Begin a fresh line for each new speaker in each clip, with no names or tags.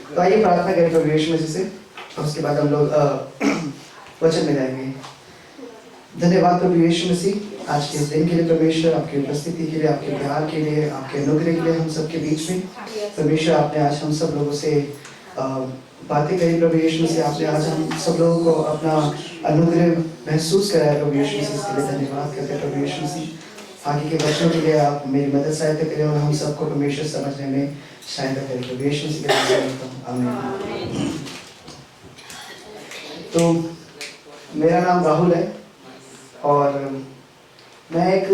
तो आइए प्रार्थना करें प्रभु यीशु मसीह से और उसके बाद हम लोग वचन में जाएंगे। धन्यवाद प्रभु यीशु मसीह आज के इस दिन के लिए परमेश्वर, आपकी उपस्थिति के लिए, आपके प्यार के लिए, आपके अनुग्रह के लिए हम सबके बीच में। परमेश्वर आपने आज हम सब लोगों से बातें करी प्रभु यीशु मसीह, आपने आज हम सब लोगों को अपना अनुग्रह महसूस कराया प्रभु यीशु मसीह, इसके लिए धन्यवाद करते हैं प्रभु यीशु मसीह। आगे के बच्चों के लिए आप मेरी मदद सहायता करें और हम सबको परमेश्वर समझने में सहायता करें प्रभु यीशु मसीह के नाम में आमीन। तो मेरा नाम राहुल है और मैं एक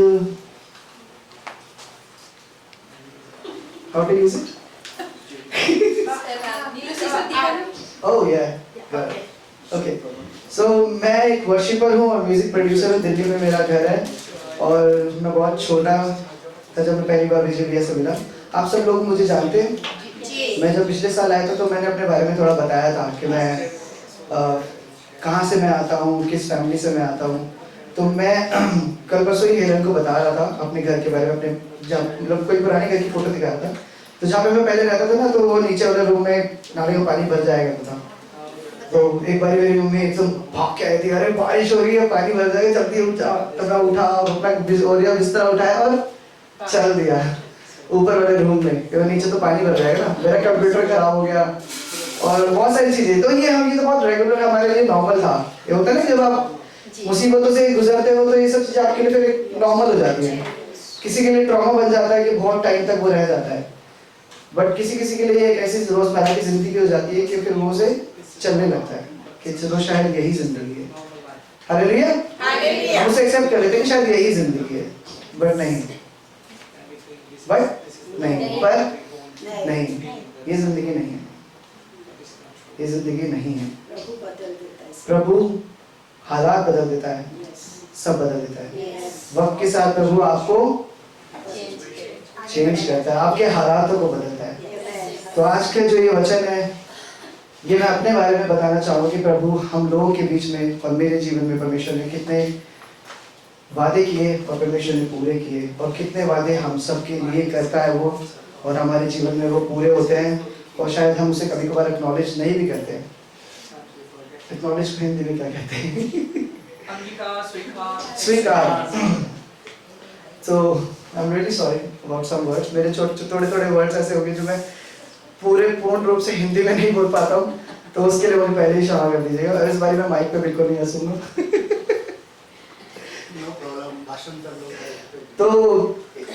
how to use it oh yeah okay सो मैं एक वर्शिपर हूँ और म्यूजिक प्रोड्यूसर हूँ। दिल्ली में मेरा घर है और मैं बहुत छोटा था जब मैं पहली बार विजय भैया से मिला। आप सब लोग मुझे जानते हैं। मैं जब पिछले साल आया था तो मैंने अपने बारे में थोड़ा बताया था कि मैं कहाँ से मैं आता हूँ, किस फैमिली से मैं आता हूँ। तो मैं कल परसों ही हेलन को बता रहा था अपने घर के बारे में, अपने जब मतलब कोई पुराने घर की फोटो दिखाया था। तो जहाँ पे मैं पहले रहता था ना, तो वो नीचे वाले रूम में नाले में पानी भर जाया करता था। तो एक बार मेरी मम्मी एकदम भाग के आई थी, अरे बारिश हो रही है, पानी भर जाएगा, जल्दी उठा। तो मैं उठा, अपना बिस्तर उठाया और चल दिया ऊपर वाले रूम में, क्योंकि नीचे तो पानी भर जाएगा ना। मेरा कंप्यूटर खराब हो गया और बहुत सारी चीजें। तो ये तो बहुत रेगुलर हमारे लिए नॉर्मल था। ये होता है ना, जब आप मुसीबतों से गुजरते हो तो ये सब चीजें आपके लिए फिर नॉर्मल हो जाती है। किसी के लिए ट्रॉमा बन जाता है कि बहुत टाइम तक वो रह जाता है, बट किसी किसी के लिए एक ऐसी रोजमर्रा की जिंदगी हो जाती है कि फिर वो उसे चलने लगता है कि चलो शायद यही जिंदगी है। हालेलुया, हम उसे एक्सेप्ट कर लेते हैं कि शायद यही जिंदगी है, बट नहीं, ये जिंदगी नहीं है, ये जिंदगी नहीं है। प्रभु हालात बदल देता है, सब बदल देता है। वक्त के साथ प्रभु आपको चेंज करता है, आपके हालातों को बदलता है। तो आज का जो ये वचन है, ये मैं अपने बारे में बताना चाहूँगा कि प्रभु हम लोगों के बीच में और मेरे जीवन में परमेश्वर ने कितने वादे किए और परमेश्वर ने पूरे किए, और कितने वादे हम सबके लिए करता है वो, और हमारे जीवन में वो पूरे होते हैं। और शायद हम उसे कभी कभार एक्नॉलेज नहीं भी करते। एक्नॉलेज हिंदी में क्या कहते हैं? स्वीकार। तो I am really sorry about some words. मेरे थोड़े थोड़े वर्ड्स ऐसे हो गए जो मैं पूर्ण रूप से हिंदी में नहीं बोल पाता हूँ, तो उसके लिए मुझे पहले ही क्षमा कर दीजिएगा। और इस बारी मैं माइक पे बिल्कुल नहीं हंसूंगा। तो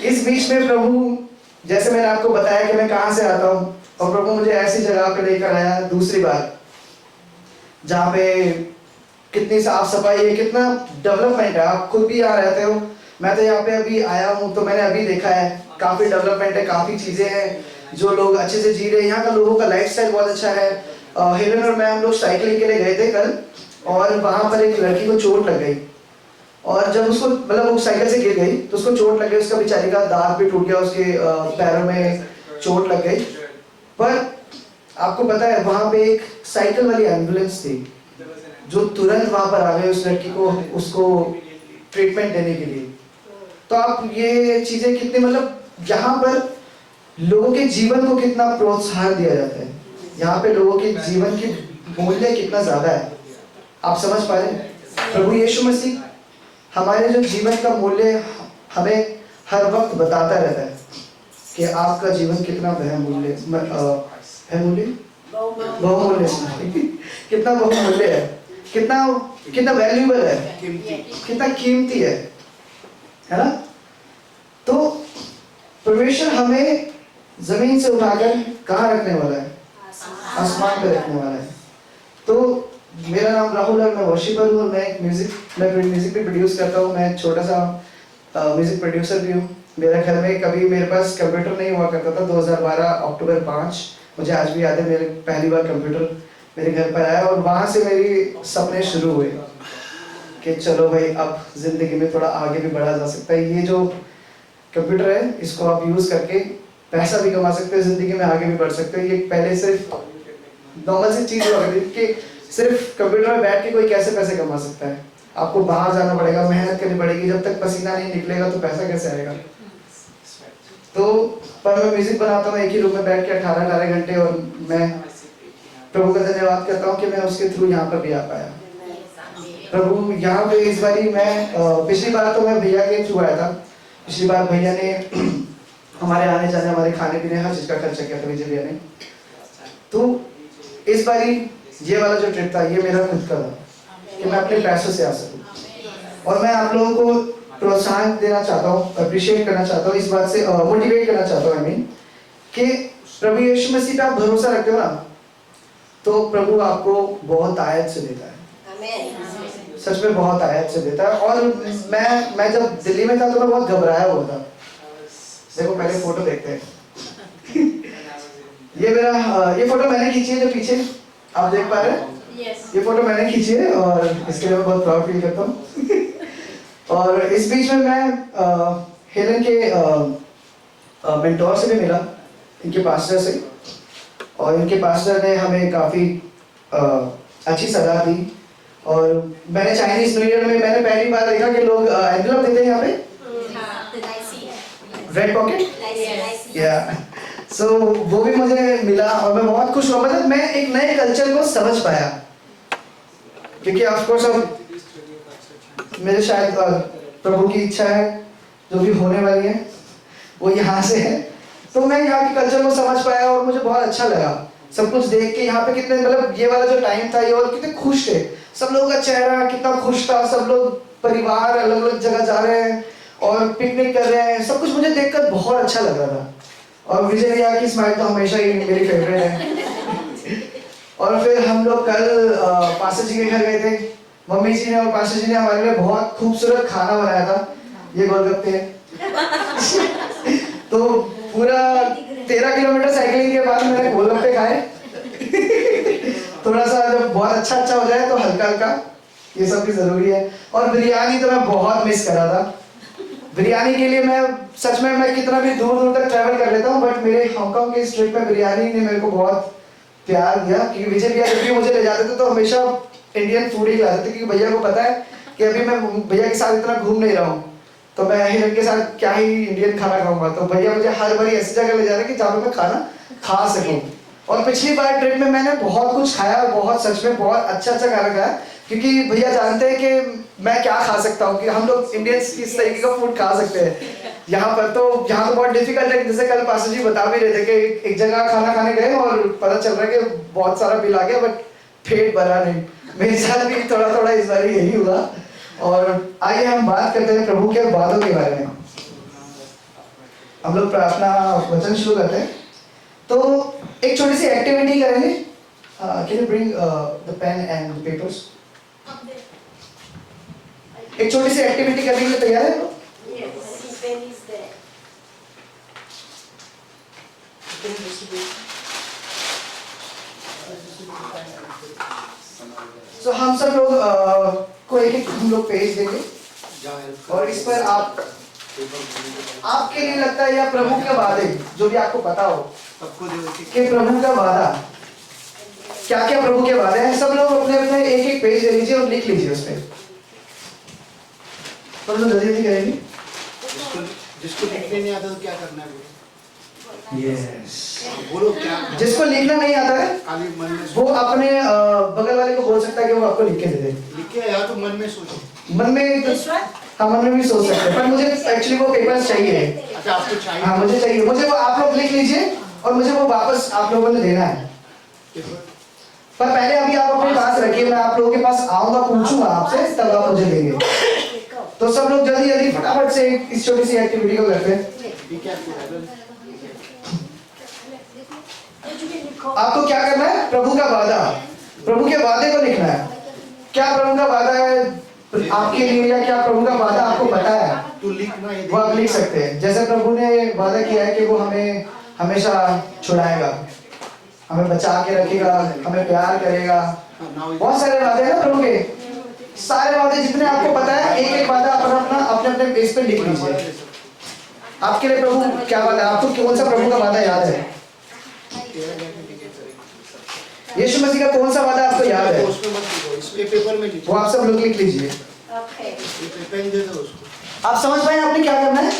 इस बीच में प्रभु, जैसे मैंने आपको बताया कि मैं कहाँ से आता हूँ, और प्रभु मुझे ऐसी जगह पे लेकर आया दूसरी बार जहाँ पे कितनी साफ सफाई है, कितना डेवलपमेंट है। आप खुद भी यहाँ रहते हो, मैं तो यहाँ पे अभी आया हूँ तो मैंने अभी देखा है काफी डेवलपमेंट है, काफी चीजें हैं, जो लोग अच्छे से जी रहे हैं। यहाँ का लोगों का लाइफस्टाइल बहुत अच्छा है। हेलन और मैं हम लोग साइकिलिंग के लिए गए थे कल, और वहाँ पर एक लड़की को चोट लग गई, और जब उसको मतलब वो साइकिल से गिर गई तो उसको चोट लग गई, उसका बेचारी का दांत भी टूट गया, उसके पैरों में चोट लग गई। पर आपको पता है वहाँ पे एक साइकिल वाली एम्बुलेंस थी जो तुरंत वहाँ पर आ गई उस लड़की को, उसको ट्रीटमेंट देने के लिए। तो आप ये चीजें कितनी, मतलब यहाँ पर लोगों के जीवन को कितना प्रोत्साहन दिया जाता है, यहाँ पे लोगों के जीवन की मूल्य कितना ज्यादा है। आप समझ पा रहे हैं? प्रभु यीशु मसीह हमारे जो जीवन का मूल्य हमें हर वक्त बताता रहता है कि आपका जीवन कितना बहुमूल्य कितना बहुमूल्य है, कितना वैल्यूएबल है, कितना कीमती है ना। तो परमेश्वर हमें जमीन से उठाकर कहाँ रखने वाला है? आसमान पे रखने वाला है। तो मेरा नाम राहुल है, मैं वर्शिपर हूँ, मैं म्यूजिक भी प्रोड्यूस करता हूँ। मैं छोटा सा म्यूजिक प्रोड्यूसर भी हूँ। मेरे घर में कभी मेरे पास कंप्यूटर नहीं हुआ करता था। 2012 अक्टूबर 5 मुझे आज भी याद है, मेरे पहली बार कंप्यूटर मेरे घर पर आया, और वहाँ से मेरी सपने शुरू हुए कि चलो भाई अब जिंदगी में थोड़ा आगे भी बढ़ा जा सकता है। ये जो कंप्यूटर है, इसको आप यूज़ करके पैसा भी कमा सकते हो, जिंदगी में आगे भी बढ़ सकते हो। ये पहले सिर्फ नॉर्मल सी चीज़ हुआ करती थी कि सिर्फ कंप्यूटर में बैठ के कोई कैसे पैसे कमा सकता है। आपको बाहर जाना पड़ेगा, मेहनत करनी पड़ेगी, जब तक पसीना नहीं निकलेगा तो पैसा कैसे आएगा। तो पर मैं म्यूजिक बनाता हूँ एक ही रूम में बैठ के 18 घंटे, और मैं प्रभु का धन्यवाद करता हूँ कि मैं उसके थ्रू यहाँ पर भी आ पाया। प्रभु यहाँ पे इस बारी मैं पिछली बार तो मैं भैया के थ्रू आया था। पिछली बार भैया ने हमारे आने जाने, हमारे खाने पीने, हर चीज का खर्चा किया था विजय भैया ने। तो इस बारी ये वाला जो ट्रिप था ये मेरा खुद का था कि मैं अपने पैसों से आ सकूं। और मैं आप लोगों को प्रोत्साहन देना चाहता हूँ, अप्रिशिएट करना चाहता हूँ, इस बात से मोटिवेट करना चाहता हूँ आई मीन कि प्रभु यीशु मसीह पे आप भरोसा रखते हो ना, तो प्रभु आपको बहुत आयत से देता है। सच में बहुत आयत से देता है। और मैं जब दिल्ली में था तो मैं बहुत घबराया हुआ था। देखो पहले फोटो देखते हैं। ये फोटो मैंने खींची है जो पीछे आप देख पा रहे हैं। ये फोटो मैंने खींची है और इसके लिए मैं बहुत प्राउड फील करता हूँ। और इस बीच में मैं हेलन के मेंटोर से भी मिला, इनके पास्टर से, और इनके पास्टर ने हमें काफ़ी अच्छी सलाह दी। और मैंने चाइनीज न्यू ईयर में मैंने पहली बार देखा कि लोग एनवेलप देते हैं यहाँ पे, रेड पॉकेट या सो वो भी मुझे मिला और मैं बहुत खुश हुआ। मतलब मैं एक नए कल्चर को समझ पाया, क्योंकि ऑफ कोर्स अब मेरे शायद प्रभु की इच्छा है जो भी होने वाली है वो यहाँ से है। तो मैं यहाँ के कल्चर को समझ पाया और मुझे बहुत अच्छा लगा सब कुछ देख के। यहाँ पे कितने, मतलब ये वाला जो टाइम था ये, और कितने खुश थे सब लोगों का चेहरा कितना खुश था। सब लोग परिवार अलग अलग जगह जा रहे हैं और पिकनिक कर रहे हैं, सब कुछ मुझे देखकर बहुत अच्छा लग रहा था। और विजय भैया की स्माइल तो हमेशा ही मेरी फेवरेट है। और फिर हम लोग कल पास्टर जी के घर गए थे। मम्मी जी ने और पास्टर जी ने हमारे लिए बहुत खूबसूरत खाना बनाया था, ये गोलगप्पे। तो पूरा 13 किलोमीटर साइकिलिंग के बाद मैंने गोलगप्पे खाए। थोड़ा सा जब बहुत अच्छा हो जाए तो हल्का हल्का ये सब भी जरूरी है। और बिरयानी तो मैं बहुत मिस कर रहा था। बिरयानी के लिए मैं सच में मैं कितना भी दूर दूर तक ट्रैवल कर लेता हूँ, बट मेरे हांगकांग के इस ट्रिप में बिरयानी ने मेरे को बहुत प्यार दिया। क्योंकि विजय भैया जब भी मुझे ले जाते थे तो हमेशा इंडियन फूड ही लाते थे, क्योंकि भैया को पता है कि अभी मैं भैया के साथ इतना घूम नहीं रहा हूँ, तो मैं हिरन के साथ क्या ही इंडियन खाना खाऊंगा। तो भैया मुझे हर बार ऐसी जगह ले जा रहे हैं कि जहाँ पे मैं खाना खा सकूं। और पिछली बार ट्रिप में मैंने बहुत कुछ खाया, बहुत सच में बहुत अच्छा खाना खाया, क्योंकि भैया जानते हैं कि मैं क्या खा सकता हूँ, कि हम लोग इंडियंस किस तरीके का फूड खा सकते हैं यहाँ पर। तो यहाँ तो बहुत डिफिकल्ट है। जैसे कल पास्टर जी बता भी रहे थे कि एक जगह खाना खाने गए और पता चल रहा है कि बहुत सारा बिल आ गया बट पेट भरा नहीं। मेरे साथ भी थोड़ा थोड़ा इस बार यही हुआ। और आइए हम बात करते हैं प्रभु के वादों के बारे में। हम लोग अपना वचन शुरू करते हैं तो एक छोटी सी एक्टिविटी करेंगे। Can you bring the pen and the papers. एक छोटी सी एक्टिविटी करने के लिए तैयार है? So, हम सब लोग को एक हम लोग पेज देंगे और इस पर आपके लिए लगता है या प्रभु के वादे जो भी आपको पता हो कि प्रभु का वादा क्या क्या प्रभु के वादे हैं, सब लोग अपने अपने एक एक पेज ले लीजिए और लिख लीजिए उस पर। तो जल्दी जल्दी करेंगे।
जिसको लिखने नहीं आता तो क्या करना है?
Yes.
बोलो क्या?
जिसको लिखना नहीं आता है
खाली मन में
वो अपने बगल वाले को बोल सकता है कि वो आपको लिख के दे दे।
लिख के या तो मन में सोचो।
मन में तो हाँ मन में भी सोच सकते हैं, पर मुझे एक्चुअली वो पेपर्स चाहिए।
अच्छा आपको चाहिए?
हाँ मुझे चाहिए। मुझे वो आप लोग लिख लीजिए और मुझे वो वापस आप लोगों ने देना है। पर पहले अभी आप अपने पास रखिए, मैं आप लोगों के पास आऊंगा, पूछूंगा आपसे, तब आप मुझे देंगे। तो सब लोग जल्दी जल्दी फटाफट से इस छोटी सी एक्टिविटी को करते हैं। आपको क्या करना है? प्रभु का वादा, प्रभु के वादे को लिखना है। क्या प्रभु का वादा है आपके लिए, या क्या प्रभु का वादा आपको पता है
तो लिखना है,
वो आप लिख सकते हैं। जैसे प्रभु ने वादा किया है कि वो हमें हमेशा छुड़ाएगा, हमें बचा के रखेगा, हमें प्यार करेगा। बहुत सारे वादे हैं ना प्रभु के। सारे वादे जितने आपको पता है एक एक वादा अपने अपने पेज पे लिख लीजिए। आपके लिए प्रभु क्या वादा है? आपको कौन सा प्रभु का वादा याद है? यीशु मसीह का कौन सा वादा आपको याद है?
इसके पेपर में लिखिए।
वो आप सब लोग लिख लीजिए।
पेन दे दो उसको।
आप समझ पाए आपने क्या करना है?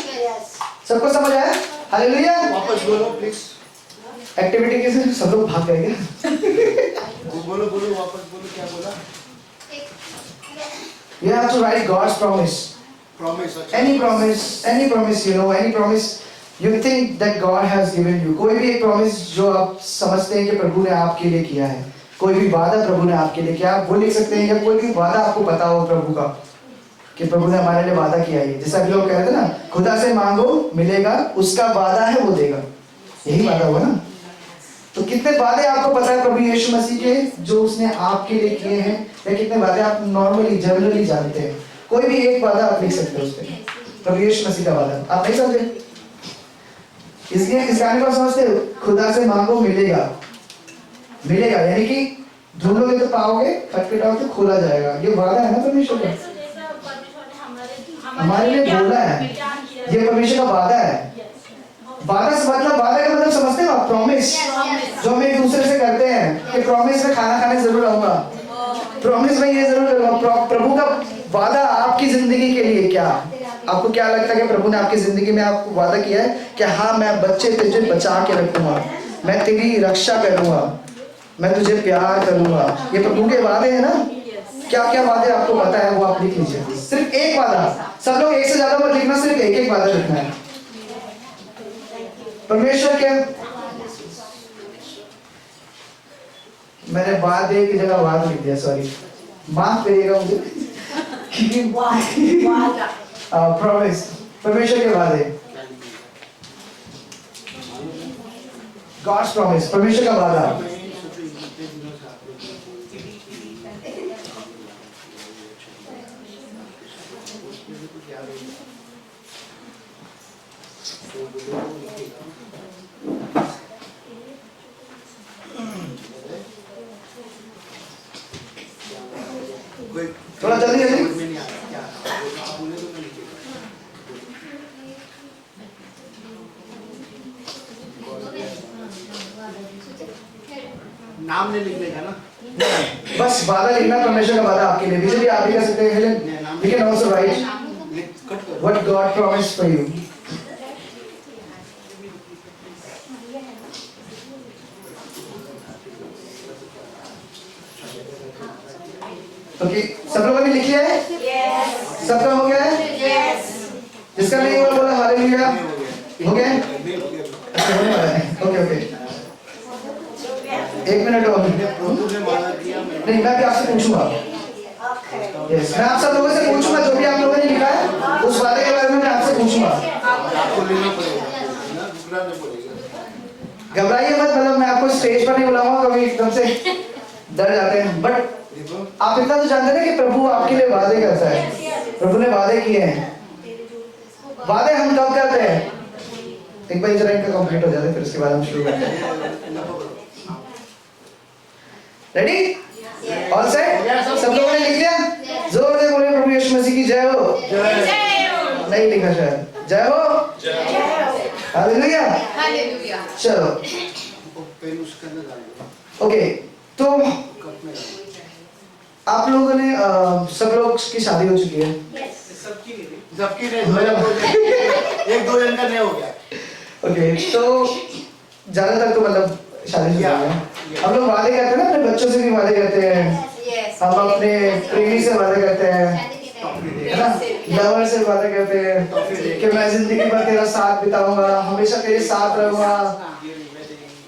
सबको समझ आया? हालेलुया।
वापस बोलो प्लीज।
एक्टिविटी के से सब लोग भाग गए क्या?
बोलो बोलो वापस बोलो क्या बोला?
You have to write God's promise.
Promise.
Any promise, you know, any promise you think that God has given you. कोई भी एक promise जो आप समझते हैं कि प्रभु ने आपके लिए किया है, कोई भी वादा प्रभु ने आपके लिए किया, आप वो लिख सकते हैं, या कोई भी वादा आपको पता हो प्रभु का कि प्रभु ने हमारे लिए वादा किया है। जैसा अभी लोग कहते हैं ना, खुदा से मांगो मिलेगा, उसका वादा है वो देगा, यही वादा हुआ ना। तो कितने वादे आपको पता है प्रभु यीशु मसीह के जो उसने आपके लिए किए हैं, या कितने वादे आप नॉर्मली जनरली जानते हैं? कोई भी एक वादा आप लिख सकते हो उस पर, प्रभु यीशु मसीह का वादा। आप नहीं समझे? इसलिए इस गाने को समझते हो, खुदा से मांगो मिलेगा, मिलेगा यानी कि ढूंढोगे तो पाओगे, खटखटाओगे तो खोला जाएगा। ये वादा है ना परमेश्वर का, हमारे लिए बोला है, ये परमेश्वर का वादा है। वादा से मतलब, वादा का मतलब समझते हो आप? प्रॉमिस जो हम एक दूसरे से करते हैं कि प्रॉमिस में खाना खाने जरूर आऊंगा, प्रॉमिस में ये जरूर करूंगा। प्रभु का वादा आपकी जिंदगी के लिए क्या? आपको क्या लगता है कि प्रभु ने आपकी जिंदगी में आपको वादा किया है कि हाँ मैं बच्चे तुझे बचा के रखूंगा, मैं तेरी रक्षा करूंगा, मैं तुझे प्यार करूंगा? ये प्रभु के वादे हैं ना। क्या क्या वादे आपको पता है वो आप लिख लीजिए। सिर्फ एक वादा, सब लोग एक से ज्यादा मत लिखना, सिर्फ एक एक वादा लिखना है परमेश्वर के। मैंने वादे की जगह वाद लिख दिया, सॉरी, माफ करिएगा मुझे। प्रॉमिस, परमेश्वर के वादे, गॉड्स प्रॉमिस, परमेश्वर का वादा। थोड़ा जल्दी जल्दी।
नाम नहीं लिखने ना,
बस वादा लिखना, परमेश्वर का वादा आपके लिए। भी आप भी कर सकते हैं, Helen you can also right what God promised for you. Okay, सब लोगों ने लिख लिया है? यस। सबका हो गया है? यस। जिसका नहीं हुआ बोला हालेलुया। हो गया? अच्छा होने वाला है। ओके ओके, एक मिनट और। नहीं, मैं भी आपसे पूछूंगा। यस, मैं आप सब लोगों से पूछूंगा, जो भी आप लोगों ने लिखा है उस वादे के बारे में मैं आपसे पूछूंगा। घबराइए मत, मतलब मैं आपको स्टेज पर नहीं बुलाऊंगा, कभी एकदम से डर जाते हैं। बट आप इतना तो जानते हैं कि प्रभु आपके लिए वादे करता है, प्रभु ने वादे किए हैं। वादे हम कब करते हैं? एक बार जरा इनका कंप्लीट हो जाए, फिर उसके बाद हम शुरू करते हैं। रेडी? All set? सब लोगों ने लिख लिया? जोर से बोलिए प्रभु यीशु मसीह की जय हो। नहीं लिखा शायद, जय हो, हालेलुया, हालेलुया। चलो ओके, तो आप लोगों ने सब लोग की शादी हो चुकी है?
सबकी एक दो जन का नहीं हो गया।
ओके, तो ज्यादातर तो मतलब शादी हो गई है। हम लोग वादे करते हैं ना, अपने बच्चों से भी वादे करते हैं, हम अपने प्रेमी से वादे करते हैं, है ना, लवर से वादे करते हैं कि मैं जिंदगी भर तेरा साथ बिताऊंगा, हमेशा तेरे साथ रहूंगा।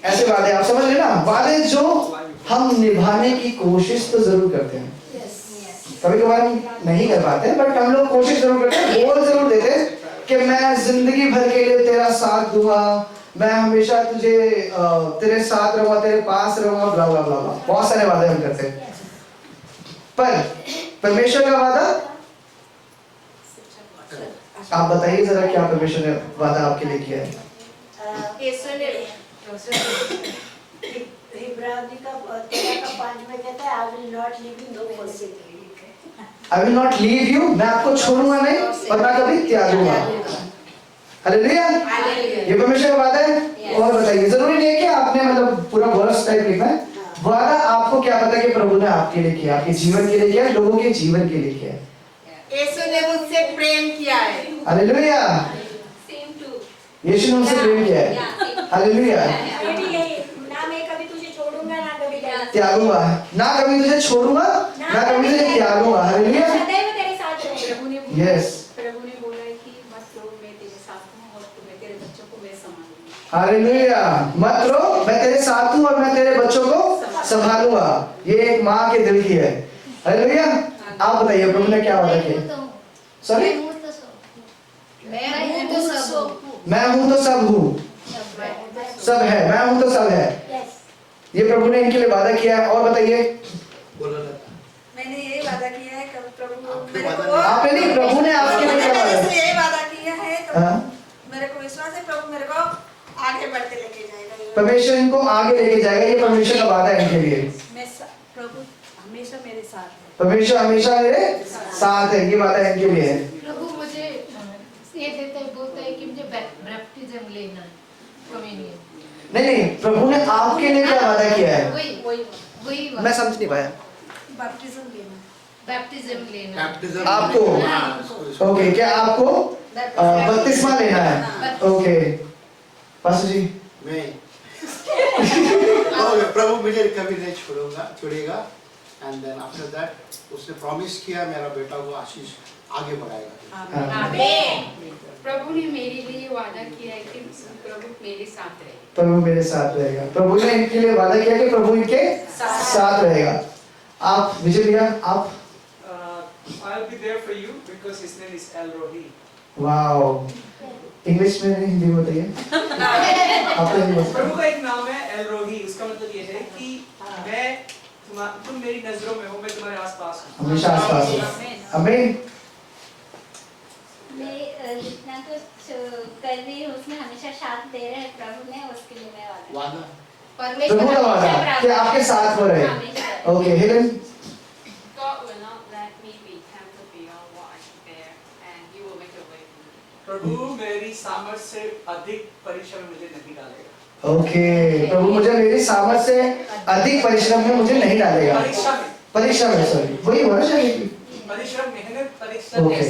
ऐसे वादे आप समझ रहे ना, वादे जो हम निभाने की कोशिश तो जरूर करते हैं। कभी कभार हम नहीं कर पाते, बट हम लोग कोशिश जरूर करते हैं, बोल जरूर देते हैं कि मैं जिंदगी भर के लिए तेरा साथ दूंगा, मैं हमेशा तुझे तेरे साथ रहूंगा, तेरे पास रहूंगा, ब्ला ब्ला ब्ला। बहुत सारे वादे हम करते हैं, पर परमेश्वर का वादा आप बताइए जरा, क्या परमेश्वर ने वादा आपके लिए किया है? I will not leave you, मैं आपको छोड़ूंगा नहीं और मैं कभी त्यागूंगा। हालेलुया, ये परमेश्वर का वादा है। और बताइए, जरूरी नहीं है कि आपने मतलब पूरा वर्स टाइप लिखना है, वादा आपको क्या पता कि प्रभु ने आपके लिए किया, आपके जीवन के लिए किया, लोगों के जीवन के लिए किया।
यीशु ने मुझसे प्रेम किया है।
हालेलुया, यीशु ने मुझसे प्रेम किया है। हालेलुया,
ना मैं कभी तुझे छोड़ूंगा ना कभी
त्यागूंगा, ना कभी तुझे छोड़ूंगा, ना कभी तुझे त्यागूंगा। हालेलुया।
सदैव तेरे साथ रहूंगा।
यस,
प्रभु ने बोला है कि मत रो, मैं तेरे साथ हूँ और तुम्हें तेरे बच्चों को मैं संभालूंगा।
हालेलुया। मत रो, मैं तेरे साथ हूँ और मैं तेरे बच्चों को संभालूंगा। ये एक माँ के दिल की है। हालेलुया। आप बताइए प्रभु ने क्या वादा किया? सॉरी,
मैं हूँ तो सब हूँ।
मैं हूँ तो सब हूँ, सब है, मैं हूँ तो सब है।
यस।
ये प्रभु ने इनके लिए वादा किया है। और बताइए,
बोलो ना।
मैंने यही वादा किया है कि प्रभु
आपने
मेरे
वादा
को
आपने नहीं, प्रभु ने आपके लिए क्या
मैंने
वादा
इससे यही वादा किया है तो
हाँ?
मेरे को विश्वास है प्रभु मेरे को आगे बढ़ते लेके जाएगा।
परमेश्वर इनको आगे लेके जाएगा। ये परमेश्वर का वादा है इनके लिए।
प्रभु हमेशा मेरे साथ है।
परमेश्वर हमेशा मेरे साथ है, ये वादा इनके लिए है।
प्रभु मुझे ये देता है, बोलता है कि मुझे बैप्टिज्म लेना है, कम्युनियन।
नहीं नहीं, प्रभु ने आपके लिए क्या वादा किया है?
वही
मैं समझ नहीं पाया।
बैप्टिज्म लेना।
बैप्टिज्म लेना।
बैप्टिज्म
आपको?
हाँ,
ओके, क्या आपको बपतिस्मा लेना है? ओके, पास्टर जी।
मैं ओके, प्रभु मुझे कभी नहीं छोड़ेगा। एंड देन आफ्टर दैट उसने प्रॉमिस किया मेरा बेटा को आशीष आगे बढ़ाएगा।
आमीन।
प्रभु ने मेरे लिए वादा किया है कि प्रभु मेरे साथ रहे।
प्रभु मेरे साथ रहेगा। प्रभु ने इनके लिए वादा किया कि प्रभु इनके साथ रहेगा। आप विजय भैया, आप?
I'll be there for you because his name is El Rohi.
Wow, English में नहीं, हिंदी में बताइए। आप हिंदी में
प्रभु का एक नाम है एल रोही। उसका मतलब ये है कि मैं तुम मेरी नजरों में हो, मैं तुम्हारे आसपास हूँ,
हमेशा आसपास हूँ। आमीन।
मैं जितना कुछ कर रही हूँ उसमें हमेशा साथ दे रहे हैं प्रभु ने, उसके लिए मैं वादा।
वादा
प्रभु का वादा कि आपके साथ वो रहे। Okay, Helen.
God will not let me be tempted beyond what I can bear, and He will make a way for me.
प्रभु मेरी सामर्थ से अधिक परिश्रम मुझे नहीं डालेगा।
ओके, प्रभु मुझे मेरी सामर्थ से अधिक परिश्रम में मुझे नहीं डालेगा। परिश्रम है, सॉरी, वही होना चाहिए।
परिश्रम, मेहनत, परिश्रम।
ओके,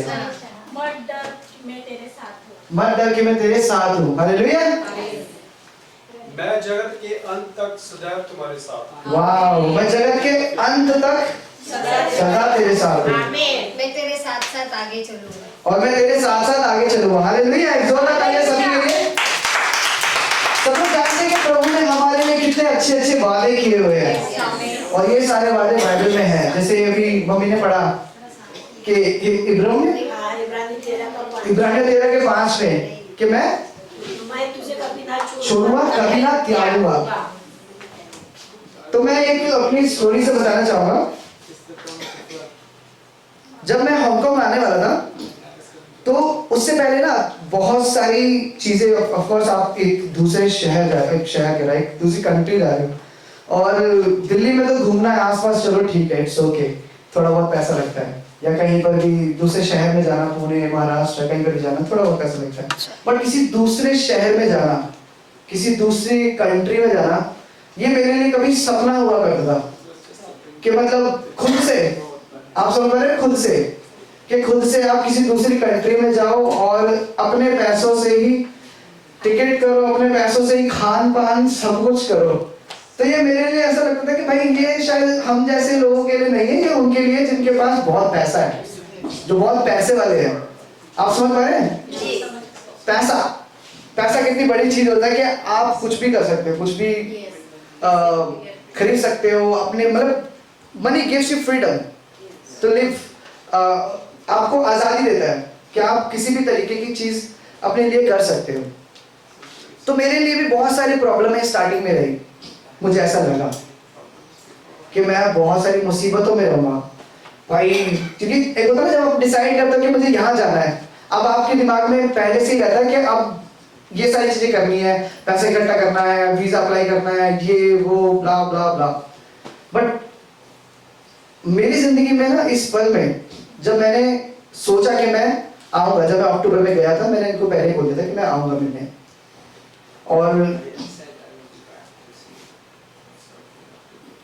मत डर कि मैं तेरे साथ हूँ।
मत डर कि मैं तेरे साथ हूँ। हालेलुया।
मैं जगत के अंत तक सदैव तुम्हारे साथ हूँ।
वाओ, मैं जगत के अंत तक सदा तेरे साथ हूँ।
आमीन।
मैं तेरे साथ साथ आगे चलूंगा।
और मैं तेरे साथ साथ आगे चलूंगा। हालेलुया। एक जोरदार तालियां सभी के लिए। सब लोग जानते हैं कि प्रभु ने हमारे लिए कितने अच्छे अच्छे वादे किए हुए हैं, और ये सारे वादे बाइबल में हैं। जैसे अभी मम्मी ने पढ़ा कि इब्राहिम 13:5 में कि मैं
तुझे कभी ना
छोड़ूंगा, कभी ना त्यागूंगा। तो मैं एक अपनी स्टोरी से बताना चाहूंगा। जब मैं हांगकांग आने वाला था तो उससे पहले ना बहुत सारी चीजें, ऑफ कोर्स आप एक दूसरे शहर जा रहे हो, एक शहर के राइट, दूसरी कंट्री जा रहे हो, और दिल्ली में तो घूमना है आसपास, चलो ठीक है, इट्स ओके, थोड़ा बहुत पैसा लगता है, या कहीं पर भी दूसरे शहर में जाना, पुणे, महाराष्ट्र, कहीं पर भी जाना, थोड़ा बहुत पैसा लगता है। बट किसी दूसरे शहर में जाना, किसी दूसरी कंट्री में जाना, ये मेरे लिए कभी सपना हुआ करता था कि मतलब खुद से, आप समझ रहे हैं, खुद से, कि खुद से आप किसी दूसरी कंट्री में जाओ और अपने पैसों से ही टिकट करो, अपने पैसों से ही खान पान सब कुछ करो। तो ये मेरे लिए ऐसा लगता था कि भाई ये शायद हम जैसे लोगों के लिए नहीं है, ये उनके लिए जिनके पास बहुत पैसा है, जो बहुत पैसे वाले हैं। आप समझ पा रहे हैं? पैसा, पैसा कितनी बड़ी चीज होता है कि आप कुछ भी कर सकते हो, कुछ भी खरीद सकते हो अपने, मतलब money gives you freedom to live. आपको आजादी देता है कि आप किसी भी तरीके की चीज अपने लिए कर सकते हो। तो मेरे लिए भी बहुत सारी प्रॉब्लम है स्टार्टिंग में रही। मुझे ऐसा लगा कि मैं बहुत सारी मुसीबतों में रहूंगा भाई, क्योंकि एक होता है ना जब आप डिसाइड करते हो कि मुझे यहाँ जाना है, अब आपके दिमाग में पहले से ही रहता है कि अब ये सारी चीजें करनी है, पैसा इकट्ठा करना है, वीजा अप्लाई करना है, ये वो ब्ला ब्ला ब्ला। बट मेरी जिंदगी में ना इस पल में जब मैंने सोचा कि मैं आऊंगा, जब मैं अक्टूबर में गया था, मैंने इनको पहले ही बोल दिया था कि मैं आऊंगा मिलने, और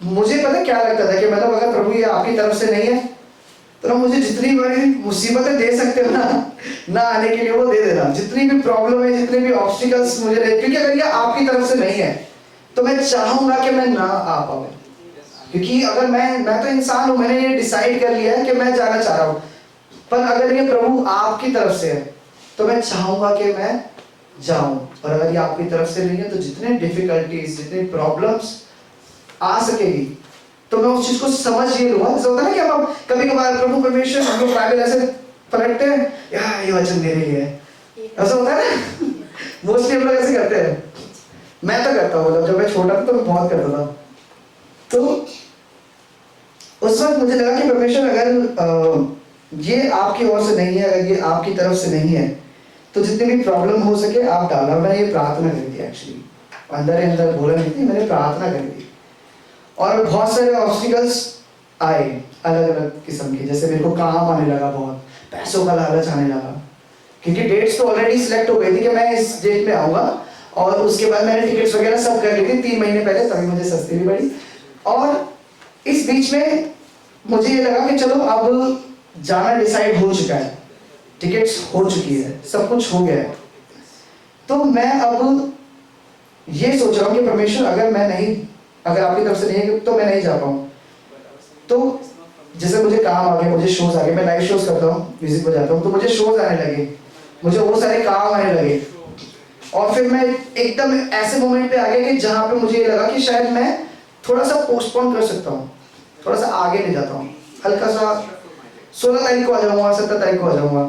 मुझे पता क्या लगता था कि मतलब अगर प्रभु ये आपकी तरफ से नहीं है तो मुझे जितनी बड़ी मुसीबतें दे सकते हो ना आने के लिए वो दे देना, जितनी भी प्रॉब्लम है, जितने भी ऑब्स्टिकल्स मुझे रहे, क्योंकि अगर ये आपकी तरफ से नहीं है तो मैं चाहूंगा कि मैं ना आ पाऊँ, क्योंकि अगर मैं तो इंसान हूँ, मैंने ये डिसाइड कर लिया है कि मैं जाना चाह रहा हूँ। पर अगर ये प्रभु आपकी तरफ से है तो मैं चाहूंगा कि मैं जाऊं, और अगर ये आपकी तरफ से नहीं है तो जितने डिफिकल्टीज, जितने प्रॉब्लम्स आ सकेगी तो मैं उस चीज को समझ ये लूंगा। जैसे होता है ना कि हम कभी कभार प्रभु परमेश्वर हम लोग बाइबल ऐसे पलटते हैं, यार ये वचन मेरे लिए है, ऐसा होता है ना। मोस्टली हम लोग ऐसे करते हैं, मैं तो करता हूँ, जब मैं छोटा था तो मैं बहुत करता था। तो उस वक्त मुझे लगा कि परमेश्वर अगर ये आपकी ओर से नहीं है, अगर ये आपकी तरफ से नहीं है तो जितनी भी प्रॉब्लम हो सके आप डालना। मैंने ये प्रार्थना करी थी, एक्चुअली अंदर ही अंदर बोला नहीं थी, मैंने प्रार्थना करी थी। और बहुत सारे ऑब्स्टिकल्स आए अलग अलग किस्म के, जैसे मेरे को काम आने लगा, बहुत पैसों का लालच आने लगा, क्योंकि डेट्स तो ऑलरेडी सिलेक्ट हो गई थी कि मैं इस डेट में आऊँगा, और उसके बाद मैंने टिकट्स वगैरह सब कर ली थी 3 महीने पहले, तभी मुझे सस्ती भी पड़ी। और इस बीच में मुझे ये लगा कि चलो अब जाना डिसाइड हो चुका है, टिकट्स हो चुकी है, सब कुछ हो गया है, तो मैं अब ये सोच रहा हूँ कि परमेश्वर अगर आपकी तरफ से नहीं है तो मैं नहीं जा पाऊँ। तो जैसे मुझे काम आ गए, मुझे शोज आ गए, मैं लाइव शोज करता हूँ, म्यूजिक बजाता हूँ, तो मुझे शोज आने लगे, मुझे वो सारे काम आने लगे, और फिर मैं एकदम ऐसे मोमेंट पे आ गया कि जहाँ पे मुझे ये लगा कि शायद मैं थोड़ा सा पोस्टपोन कर सकता हूँ, थोड़ा सा आगे ले जाता हूँ, हल्का सा 16 तारीख को आ जाऊँगा, 17 तारीख को आ जाऊँगा।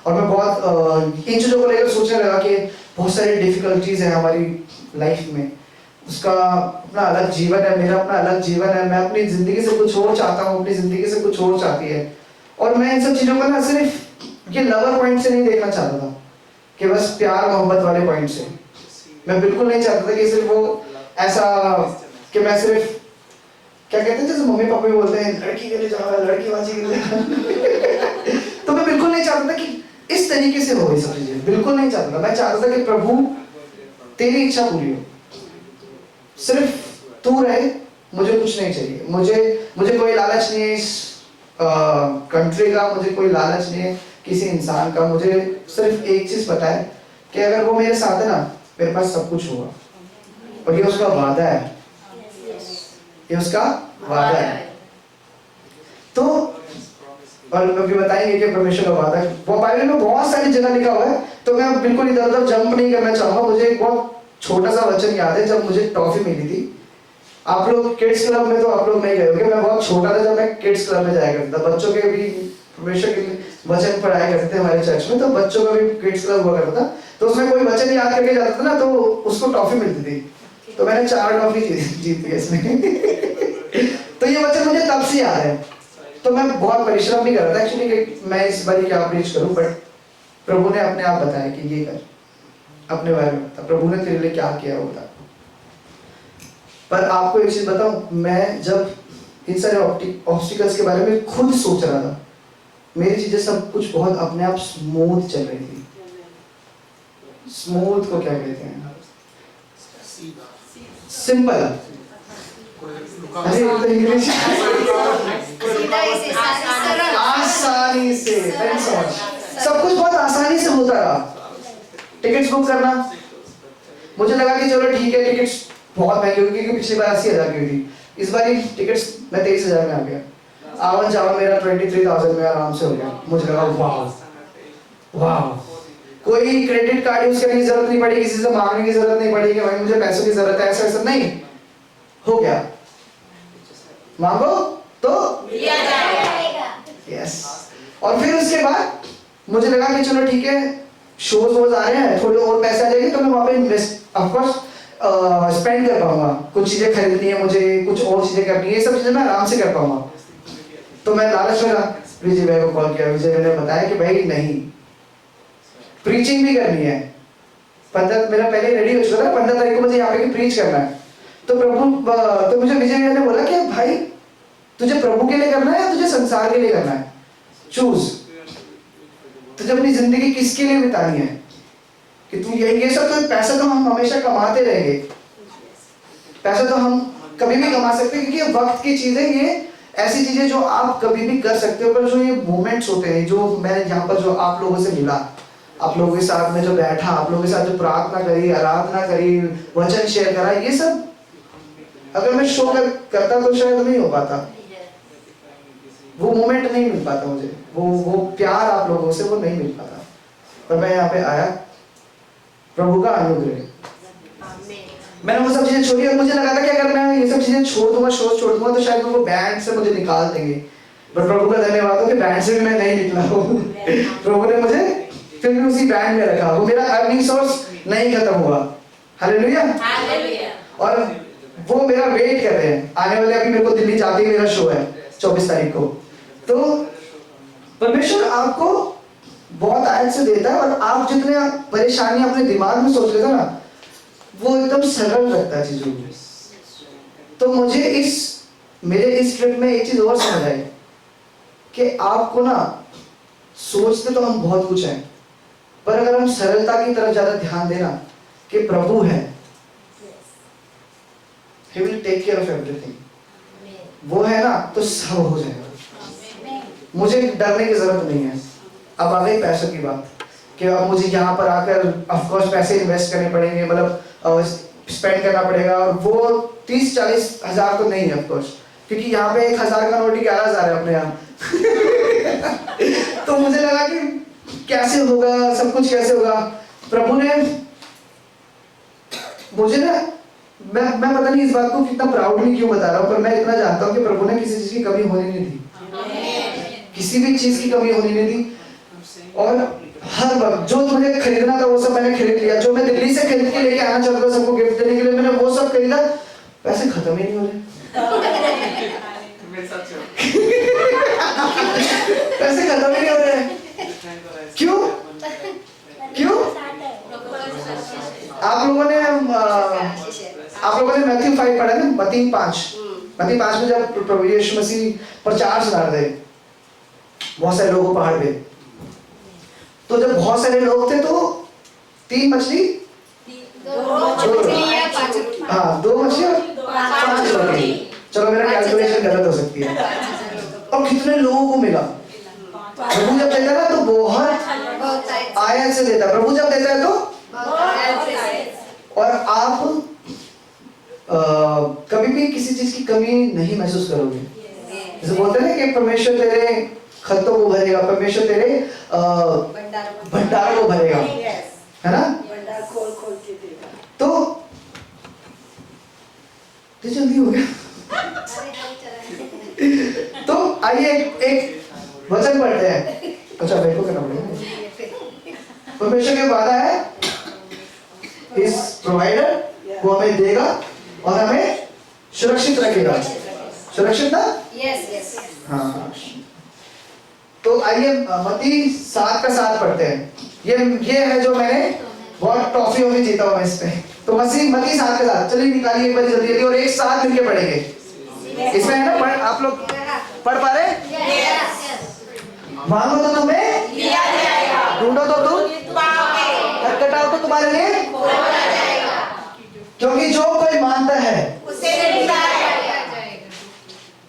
और मैं बहुत इन चीज़ों को लेकर सोचने लगा कि बहुत सारी डिफिकल्टीज हैं हमारी लाइफ में, उसका अपना अलग जीवन है, मेरा अपना अलग जीवन है, मैं अपनी ज़िंदगी से कुछ और चाहता हूँ, अपनी ज़िंदगी से कुछ और चाहती है। और मैं इन सब चीज़ों को ना सिर्फ ये लवर पॉइंट से नहीं देखना चाहता था कि बस प्यार मोहब्बत वाले पॉइंट से। मैं बिल्कुल नहीं चाहता था कि सिर्फ वो ऐसा कि मैं सिर्फ क्या कहते हैं जैसे मम्मी पापा भी बोलते हैं लड़की के लिए जाओ, लड़की बाजी के लिए तो मैं बिल्कुल नहीं चाहता था कि इस तरीके से हो ये सब चीजें, बिल्कुल नहीं चाहता था। मैं चाहता था कि प्रभु तेरी इच्छा पूरी हो, सिर्फ तू रहे, मुझे कुछ नहीं चाहिए, मुझे कोई लालच नहीं है इस कंट्री का, मुझे कोई लालच नहीं है किसी इंसान का। मुझे सिर्फ एक चीज पता है कि अगर वो मेरे साथ है ना, मेरे पास सब कुछ होगा, और ये उसका वादा है, ये उसका वादा है। तो और अभी बताएंगे कि परमेश्वर का वादा है, वो बाइबल में बहुत सारी जगह लिखा हुआ है, तो मैं बिल्कुल इधर उधर जंप नहीं करना चाहूंगा। मुझे एक बहुत छोटा सा वचन याद है, जब मुझे टॉफी मिली थी। आप लोग किड्स क्लब में तो आप लोग नहीं गए होंगे, मैं बहुत छोटा था जब मैं किड्स क्लब में जाया करता था, बच्चों के भी परमेश्वर के वचन पढ़ाया करते थे हमारे चर्च में, तो बच्चों का भी किड्स क्लब हुआ करता था, तो उसमें कोई वचन याद करके जाता था ना तो उसको टॉफी मिलती थी, तो मैंने 4 टॉफी जीत ली इसमें तो ये वचन मुझे तब से याद है। तो मैं बहुत परिश्रम नहीं कर रहा था एक्चुअली कि मैं इस बारी क्या प्रीच करूं, बट प्रभु ने अपने आप बताया कि ये कर, अपने बारे में बता, प्रभु ने तेरे लिए क्या किया वो बता। पर आपको एक चीज बताऊं, मैं जब इन सारे ऑब्स्टिकल्स के बारे में खुद सोच रहा था, मेरी चीजें सब कुछ बहुत अपने आप स्मूथ चल रही थी। स्मूथ को क्या कहते हैं? सिंपल। अरे तो इंग्लिश आसानी से, सब कुछ बहुत आसानी से होता रहा। टिकट्स बुक करना, मुझे लगा कि चलो ठीक है, टिकट्स बहुत महंगी होगी क्योंकि पिछली बार 80,000 की हुई थी, इस बार टिकट्स मैं 23,000 में आ गया। आवन जावन मेरा 23,000 में आराम से हो गया। मुझे लगा वाह, कोई क्रेडिट कार्ड यूज करने की जरूरत नहीं पड़ी, किसी से मांगने की जरूरत नहीं पड़ी कि भाई मुझे पैसों की जरूरत है, ऐसा नहीं हो गया। मांगो तो
दिया जाएगा।
यस। और फिर उसके बाद मुझे लगा कि चलो ठीक है, शोज वोज आ रहे हैं, थोड़े और पैसे आ जाएंगे तो मैं वहाँ पे इन्वेस्ट ऑफ कोर्स स्पेंड कर पाऊंगा। कुछ चीजें खरीदनी है मुझे, कुछ और चीजें करनी है, ये सब चीजें मैं आराम से कर पाऊंगा। तो मैं लालच में विजय भाई को कॉल किया, विजय ने बताया कि भाई नहीं, प्रीचिंग भी करनी है। 15 मेरा पहले रेडी हो चुका था, 15 तारीख को मुझे यहाँ पे प्रीच करना है। तो मुझे विजय ने बोला कि भाई तुझे प्रभु के लिए करना है या तुझे संसार के लिए करना है, चूज। तुझे अपनी जिंदगी किसके लिए बितानी है, कि तू ये सब तो पैसा तो हम हमेशा कमाते रहेंगे, पैसा तो हम कभी भी कमा सकते हैं, क्योंकि वक्त की चीजें, ये ऐसी चीजें जो आप कभी भी कर सकते हो। पर जो ये मोमेंट्स होते हैं, जो मैंने यहाँ पर जो आप लोगों से मिला, आप लोगों के साथ में जो बैठा, आप लोगों के साथ जो प्रार्थना करी, आराधना करी, वचन शेयर करा, ये सब अगर मैं शो करता तो शायद नहीं हो पाता, वो मोमेंट नहीं मिल पाता मुझे, वो प्यार आप लोगों से वो नहीं मिल पाता। पर मैं यहाँ पे आया, प्रभु का अनुग्रह, मैंने वो सब चीजें छोड़ी और मुझे लगा था कि अगर मैं ये सब चीजें छोड़ दूंगा, शो छोड़ दूंगा तो शायद वो बैंड से मुझे निकाल देंगे। पर प्रभु का धन्यवाद हो कि बैंड से भी मैं नहीं निकला हूँ। प्रभु ने मुझे फिर भी उसी बैंड में रखा, वो मेरा अर्निंग सोर्स नहीं खत्म हुआ। हालेलुया। और वो मेरा वेट कर रहे हैं, आने वाले अभी मेरे को दिल्ली जाके मेरा शो है 24 तारीख को। तो परमेश्वर आपको बहुत आयत से देता है और आप जितने परेशानी अपने दिमाग में सोच रहे थे ना, वो एकदम सरल रखता है चीजों को। तो मुझे मेरे इस ट्रिप में एक चीज और समझ आई कि आपको ना, सोचते तो हम बहुत कुछ हैं, पर अगर हम सरलता की तरफ ज्यादा ध्यान देना कि प्रभु है, He will take care of everything, वो है ना तो सब हो जाएगा। मुझे डरने की जरूरत नहीं है। अब आ गई पैसों की बात कि अब मुझे यहाँ पर आकर ऑफ कोर्स पैसे इन्वेस्ट करने पड़ेंगे, मतलब स्पेंड करना पड़ेगा, और वो 30-40 हज़ार तो नहीं है ऑफ कोर्स, क्योंकि यहाँ पे 1,000 का नोट ही 11,000 है अपने यहाँ। तो मुझे लगा कि कैसे होगा, सब कुछ कैसे होगा। प्रभु ने मुझे ना, मैं पता नहीं इस बात को कितना प्राउडली क्यों बता रहा हूँ, पर मैं इतना जानता हूँ कि प्रभु ने किसी चीज की कमी होने नहीं दी, किसी भी चीज की कमी होने नहीं दी। और हर वक्त जो मुझे खरीदना था वो सब मैंने खरीद लिया, जो मैं दिल्ली से खरीद के लेके आना चाहता था सबको गिफ्ट देने के लिए, मैंने वो सब खरीदा। पैसे खत्म ही नहीं हो रहे। पैसे खत्म ही नहीं हो रहे। क्यों? आप लोगों ने मैथ्यू 5 पढ़ा ना, मत्ती 5 में जब प्रभु यीशु मसीह प्रचार सुना रहे थे बहुत सारे लोगों पहाड़ पे, तो जब बहुत सारे लोग थे तो 3 मछली, 2 मछली और 5 रोटी, चलो मेरा कैलकुलेशन गलत हो सकती है। और कितने लोगों को मिला? प्रभु जब देता है ना तो बहुत आयत से देता है, प्रभु जब देता है तो। और आप कभी भी किसी चीज की कमी नहीं महसूस करोगे। जैसे बोलते हैं ना कि परमेश्वर तेरे खतों को भरेगा, परमेश्वर तेरे भंडार को भरेगा, है ना?
भंडार खोल के देगा।
तो जल्दी हो गया। तो आइए एक वचन पढ़ते हैं। अच्छा देखो करना पड़ेगा। परमेश्वर का वादा है, इस प्रोवाइडर वो हमें देगा और हमें सुरक्षित रखेगा। सुरक्षित ना?
यस।
हाँ। तो आइए मत्ती 7:7 पढ़ते हैं। ये है जो मैंने बहुत ट्रॉफी होगी जीता हुआ इस पे। तो मत्ती 7:7 चलिए निकालिए एक बार जल्दी और एक साथ मिलके पढ़ेंगे। इसमें है ना, आप लोग पढ़ पा रहे? मांगो तो तुम्हें दिया जाएगा, ढूंढो तो तुम पाओगे, खटखटाओ तो तुम्हारे लिए खोला जाएगा, क्योंकि जो कोई मांगता है उसे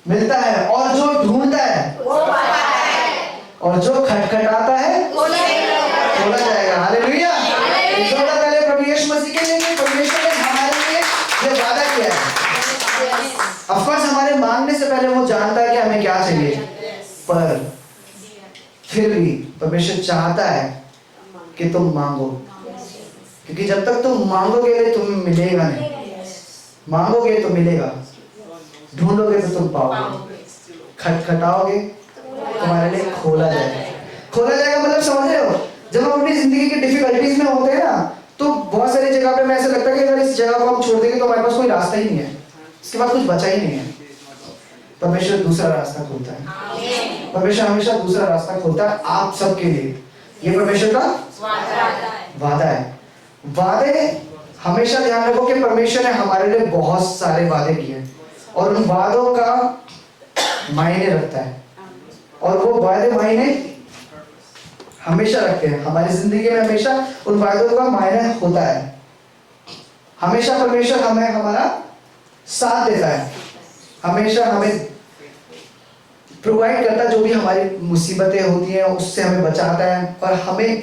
मिलता है, और जो ढूंढता है वो पाता है, और जो खटखटाता है खोला जाएगा। हालेलुया। जोड़ा पहले प्रभु यीशु मसीह के लिए, परमेश्वर ने हमारे लिए ये वादा किया है। ऑफ कोर्स हमारे मांगने से पहले वो जानता है कि हमें क्या चाहिए, पर फिर भी परमेश्वर चाहता है कि तुम मांगो, क्योंकि जब तक तुम मांगोगे तुम्हें मिलेगा नहीं, मांगोगे तो मिलेगा, ढूंढोगे तो तुम पाओगे, खटखटाओगे तुम्हारे लिए खोला जाएगा। मतलब समझ रहे हो, जब हम अपनी जिंदगी की डिफिकल्टीज में होते हैं ना, तो बहुत सारी जगह पे मैं ऐसा लगता है कि अगर इस जगह को हम छोड़ देंगे तो हमारे पास कोई रास्ता ही नहीं है, इसके बाद कुछ बचा ही नहीं है। परमेश्वर दूसरा रास्ता खोलता है। परमेश्वर हमेशा दूसरा रास्ता खोलता है आप सबके लिए। ये परमेश्वर का वादा है। वादे हमेशा ध्यान रखो कि परमेश्वर ने हमारे लिए बहुत सारे वादे किए और उन वादों का मायने रखता है, और वो वादे मायने हमेशा रखते हैं हमारी जिंदगी में। हमेशा उन वादों का मायने होता है। हमेशा परमेश्वर हमें हमारा साथ देता है, हमेशा हमें प्रोवाइड करता है, जो भी हमारी मुसीबतें होती हैं उससे हमें बचाता है। और हमें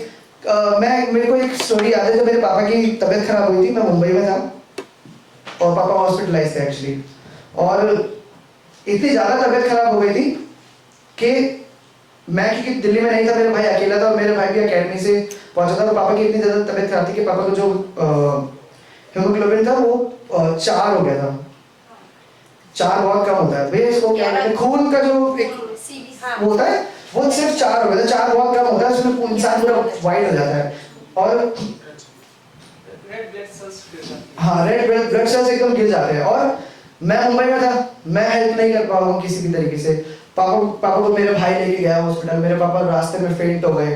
मेरे को एक स्टोरी याद है, जब मेरे पापा की तबीयत खराब हुई थी, मैं मुंबई में था, और पापा हॉस्पिटलाइज थे एक्चुअली। और इतनी ज़्यादा तबीयत खराब हो गई थी कि मैं, क्योंकि दिल्ली में नहीं था, मेरा भाई अकेला था और मेरे भाई भी अकेडमी से पहुंचा था, तो पापा की इतनी ज़्यादा तबीयत खराब थी कि पापा को जो हीमोग्लोबिन था वो 4 हो गया था। 4 बहुत कम होता है, वे इसको क्या कहते हैं, खून का जो एक वो होता है वो सिर्फ 4 हो गया था। 4 बहुत कम होता है, उसमें इंसान पूरा वाइट हो जाता है। और
रेड ब्लड सेल्स गिर जाती हैं।
हाँ, रेड ब्लड सेल्स एकदम गिर जाते हैं। और मैं मुंबई में था, मैं हेल्प नहीं कर पाऊँ किसी भी तरीके से। पापा को मेरे भाई लेके गया हॉस्पिटल। मेरे पापा रास्ते में फेंट हो गए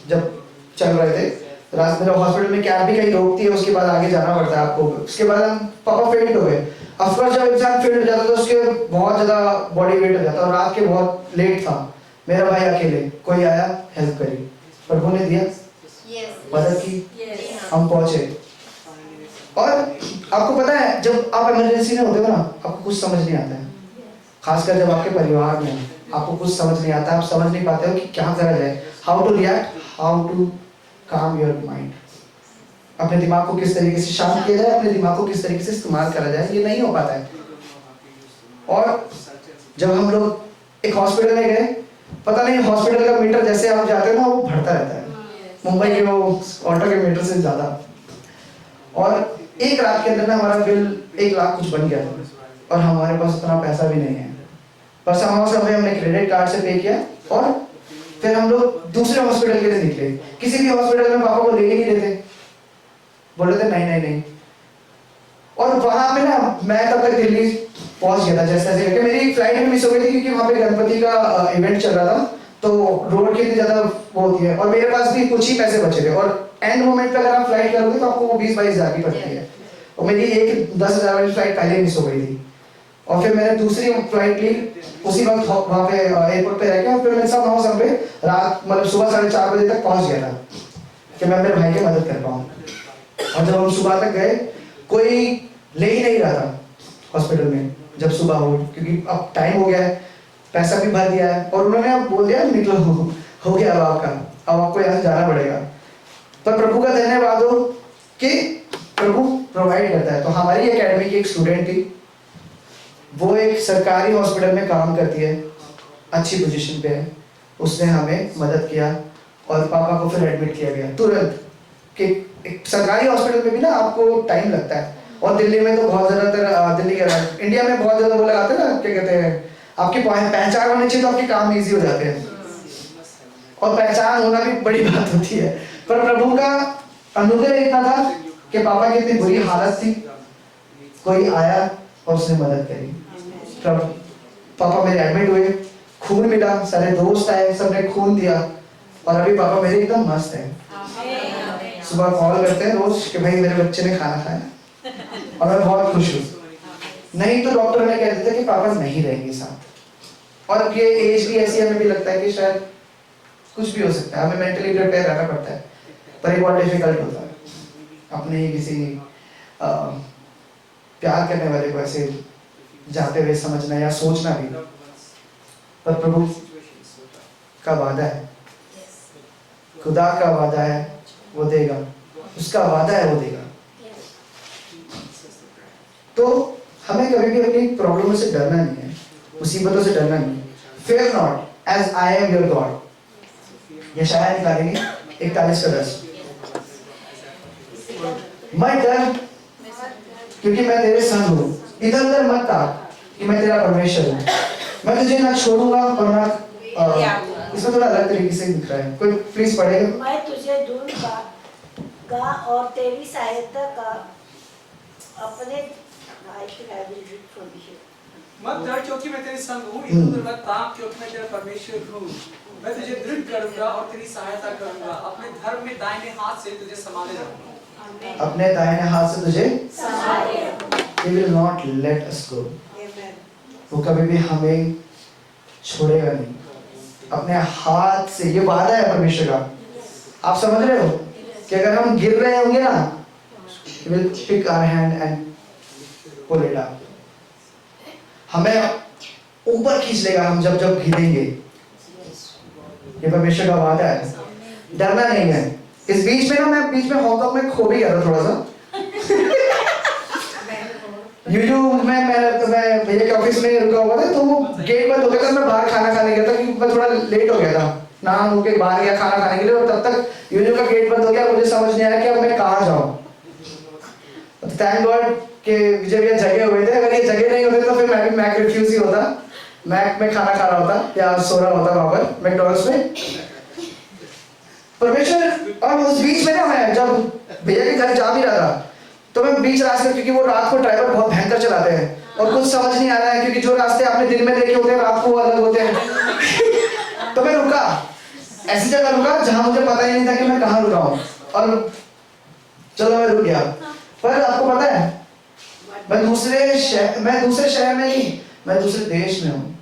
जब चल रहे थे। रास्ते में हॉस्पिटल में कैब भी कहीं रोकती है, उसके बाद आगे जाना पड़ता है आपको। उसके बाद पापा फेंट हो गए। ऑफकोर्स जब इंसान फेंट हो जाता है तो उसके बहुत ज़्यादा बॉडी वेट हो जाता है। और रात के बहुत लेट था, मेरा भाई अकेले, कोई आया हेल्प करी, प्रभु ने दिया, मदद की, हम पहुंचे। और आपको पता है जब आप इमरजेंसी में होते हो ना, आपको कुछ समझ नहीं आता है, खासकर जब आपके परिवार में आपको कुछ समझ नहीं आता, आप समझ नहीं पाते हो कि क्या करा जाए, how to react, how to calm your mind. अपने दिमाग को किस तरीके से शांत किया जाए, अपने दिमाग को किस तरीके से इस्तेमाल करा जाए, ये नहीं हो पाता है। और जब हम लोग एक हॉस्पिटल में गए, पता नहीं हॉस्पिटल का मीटर जैसे आप जाते हो ना वो बढ़ता रहता है, मुंबई के वो ऑटो के मीटर से ज़्यादा। और एक रात के अंदर ना हमारा बिल 1 लाख कुछ बन गया था, और हमारे पास उतना पैसा भी नहीं है। बस हमने क्रेडिट कार्ड से पे किया और फिर हम लोग दूसरे हॉस्पिटल के लिए निकले। किसी भी हॉस्पिटल में पापा को ले ही नहीं देते, बोल रहे थे नहीं। और वहां पे ना मैं तब तक दिल्ली पहुंच गया था जैसे तैसे करके। मेरी फ्लाइट भी मिस हो गई थी क्योंकि वहां पे गणपति का इवेंट चल रहा था, तो रोड की इतनी ज्यादा वो होती है, और मेरे पास भी कुछ ही पैसे बचे थे। और एंड मोमेंट पे अगर आप फ्लाइट करोगे तो आपको वो 20-22 हज़ार की पड़ती है, और मेरी एक 10,000 वाली फ्लाइट पहले मिस हो गई थी। और फिर मैंने दूसरी फ्लाइट ली उसी वक्त वहाँ पे एयरपोर्ट पे रह के, और फिर मैं सब वहाँ पे रात मतलब सुबह 4:30 बजे तक पहुँच गया था कि मैं मेरे भाई की मदद कर पाऊँ। और जब हम सुबह तक गए, कोई ले ही नहीं रहा था हॉस्पिटल में जब सुबह हो, क्योंकि अब टाइम हो गया है, पैसा भी भर दिया है, और उन्होंने अब बोल दिया निकलो, हो गया अब आपका, अब आपको यहाँ से जाना पड़ेगा। पर प्रभु का धन्यवाद हो कि प्रभु प्रोवाइड करता है। तो हमारी एकेडमी की एक स्टूडेंट थी, वो एक सरकारी हॉस्पिटल में काम करती है, अच्छी पोजीशन पे है, उसने हमें मदद किया और पापा को फिर एडमिट किया गया तुरंत। कि एक सरकारी हॉस्पिटल में भी ना आपको टाइम लगता है, और दिल्ली में तो बहुत ज़्यादातर दिल्ली के इंडिया में बहुत ज़्यादा वो लगाते हैं ना, क्या कहते हैं, आपकी पहचान होनी चाहिए तो आपके काम ईजी हो जाते हैं, और पहचान होना भी बड़ी बात होती है। पर प्रभु का अनुग्रह इतना था कि पापा की इतनी बुरी हालत थी, कोई आया और उसने मदद करी। पापा मेरे एडमिट हुए, खून मिला, सारे दोस्त आए, सबने खून दिया, और अभी पापा मेरे एकदम मस्त है। सुबह कॉल करते हैं रोज कि भाई मेरे बच्चे ने खाना खाया, और मैं बहुत खुश हूँ। नहीं तो डॉक्टर ने कह दिया कि पापा नहीं रहेंगे साथ, और ये एज भी ऐसी हमें भी लगता है कि शायद कुछ भी हो सकता है, हमें मेंटली प्रिपेयर रहना पड़ता है, पर ये बहुत डिफिकल्ट होता है अपने ही किसी प्यार करने वाले को ऐसे जाते हुए समझना या सोचना भी। पर प्रभु का वादा है, खुदा का वादा है, वो देगा, उसका वादा है वो देगा। तो हमें कभी भी अपनी प्रॉब्लमों से डरना नहीं है, मुसीबतों से डरना नहीं है। Fear not, as I am your God। यशायाह निकालेंगे 41:10। मत डर क्योंकि मैं तेरे संग हूँ, इधर उधर मत ताक कि मैं तेरा परमेश्वर हूँ, मैं तुझे ना छोड़ूंगा और ना इसमें थोड़ा अलग तरीके से दिख रहा है, कोई प्लीज पढ़ेगा।
मैं तुझे ढूंढूंगा और तेरी सहायता का अपने
मत डर क्योंकि मैं तेरे संग हूँ, इधर उधर मत ताक क्योंकि मैं तेरा परमेश्वर हूँ, मैं तुझे दृढ़ करूंगा और तेरी सहायता करूंगा, अपने धर्म में दाहिने हाथ से तुझे संभाले रखूंगा।
अपने दाहिने हाथ से तुझे He will not let us go। वो कभी भी हमें छोड़ेगा नहीं, अपने हाथ से, ये वादा है परमेश्वर का। आप समझ रहे हो कि अगर हम गिर रहे होंगे ना, He will pick our hand and pull it up। हमें ऊपर खींच लेगा हम जब जब गिरेंगे। ये परमेश्वर का वादा है, डरना नहीं है। इस बीच में ना मैं बीच में हॉन्गकॉन्ग में खो भी गया था थोड़ा सा यूट्यूब में मैं भैया के ऑफिस में रुका हुआ था, तो वो गेट बंद हो गया था, मैं बाहर खाना खाने गया था क्योंकि मैं थोड़ा लेट हो गया था, नहा होके बाहर गया खाना खाने के लिए, और तब तक यूट्यूब का गेट बंद हो गया, मुझे समझ नहीं आया कि अब मैं कहाँ जाऊँ। थैंक गॉड कि विजय भैया जगह हुए थे, अगर ये जगह नहीं होते तो फिर मैं भी मैक रिफ्यूज ही होता, मैक में खाना खा रहा होता या सो रहा होता वहाँ पर मैकडॉनल्ड्स में। परमेश्वर, और उस बीच में ना मैं जब भैया के घर जा भी रहा था तो मैं बीच रास्ते, क्योंकि वो रात को ड्राइवर बहुत भयंकर चलाते हैं और कुछ समझ नहीं आ रहा है, क्योंकि जो रास्ते आपने दिन में देखे होते हैं रात को वो अलग होते हैं। तो मैं रुका, ऐसी जगह रुका जहां मुझे पता ही नहीं था कि मैं कहाँ रुका हूँ, और चलो मैं रुक गया। पर आपको पता है मैं दूसरे शहर में नहीं, मैं दूसरे देश में हूँ।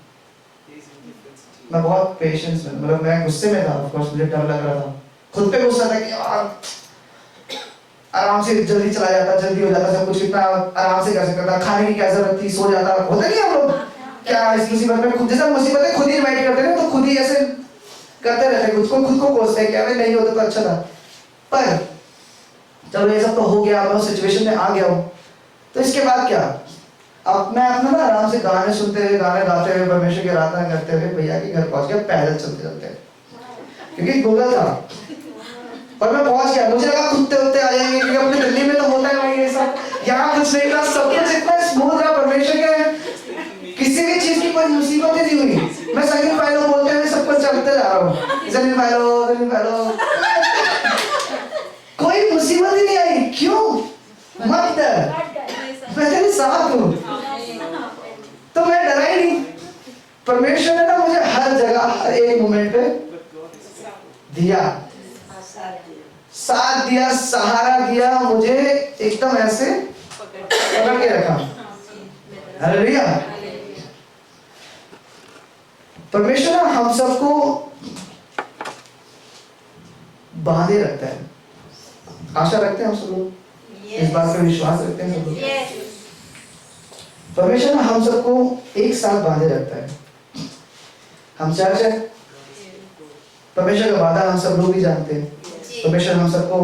मैं बहुत पेशेंस में, मतलब मैं गुस्से में था, ऑफ कोर्स मुझे डर लग रहा था, खुद पे गुस्सा था कि यार आराम से जल्दी चला जाता, जल्दी हो जाता, सब कुछ इतना आराम से कर सकता था, खाने की क्या जरूरत थी, सो जाता, होता नहीं हम लोग क्या इस मुसीबत में खुद, जैसा मुसीबतें खुद ही इन्वाइट करते हैं तो खुद ही ऐसे करते रहते, खुद को कोसते हैं कि अरे नहीं होता तो अच्छा था। पर चलो ये सब तो हो गया, मैं उस सिचुएशन में आ गया हूँ, तो इसके बाद क्या, अब मैं अपना ना आराम से गाने सुनते हुए, गाने गाते हुए, परमेश्वर की आराधना करते हुए भैया के घर पहुंच गया, पैदल चलते चलते, क्योंकि गूगल था। और मैं पहुंच गया, मुझे लगा कुत्ते उत्ते आ जाएंगे, क्योंकि अपने दिल्ली में तो होता है भाई ये सब, यहाँ कुछ नहीं था, सब कुछ इतना स्मूथ रहा परमेश्वर के, किसी भी चीज की कोई मुसीबत नहीं हुई। मैं संगीत फाइलो बोलते हुए सब कुछ चलते जा रहा हूँ, संगीत फाइलो, कोई मुसीबत ही नहीं आई। क्यों? मत डर, मैं तेरे साथ हूँ। तो मैं डरा ही नहीं। परमेश्वर ने ना मुझे हर जगह, हर एक मोमेंट पे दिया, साथ दिया, सहारा दिया, मुझे एकदम ऐसे पकड़ के रखा। हालेलुया। परमेश्वर ना हम सबको बांधे रखता है। आशा रखते हैं हम सब लोग, इस बात पर विश्वास रखते हैं सब लोग। परमेश्वर ना हम सबको एक साथ बांधे रखता है। हम चर्च है, परमेश्वर का वादा हम सब लोग भी जानते हैं। परमेश्वर हम सबको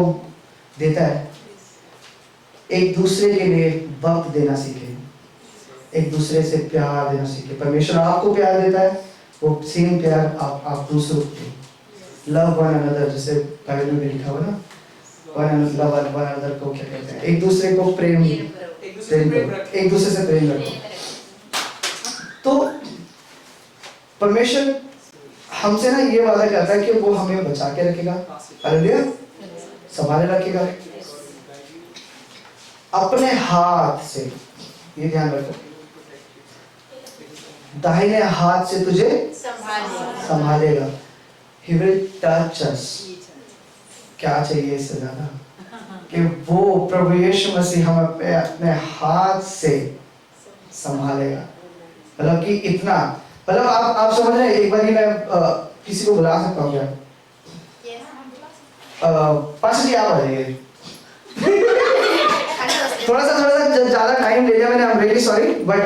देता है, एक दूसरे के लिए वक्त देना सीखे, एक दूसरे से प्यार देना सीखे। परमेश्वर आपको प्यार देता है, वो सेम प्यार आप दूसरों को दें। लव वन अनदर, जैसे बाइबल में लिखा हुआ ना, वन अनदर को क्या कहते हैं, एक दूसरे को प्रेम करो, एक दूसरे से प्रेम रखो। तो परमेश्वर हमसे ना ये वादा करता है कि वो हमें बचा के रखेगा, हालेलुया, संभाले रखेगा अपने हाथ से। ये ध्यान रखो, दाहिने हाथ से तुझे संभालेगा। He will touch us। क्या चाहिए इससे ज्यादा कि वो प्रभु यीशु मसीह हम अपने हाथ से संभालेगा। मतलब कि इतना, मतलब आप समझ रहे हैं। एक बार ही मैं किसी को बुला सकता हूँ क्या? पास जी आप आ जाइए। थोड़ा सा ज्यादा टाइम ले लिया मैंने, आई एम रियली सॉरी, बट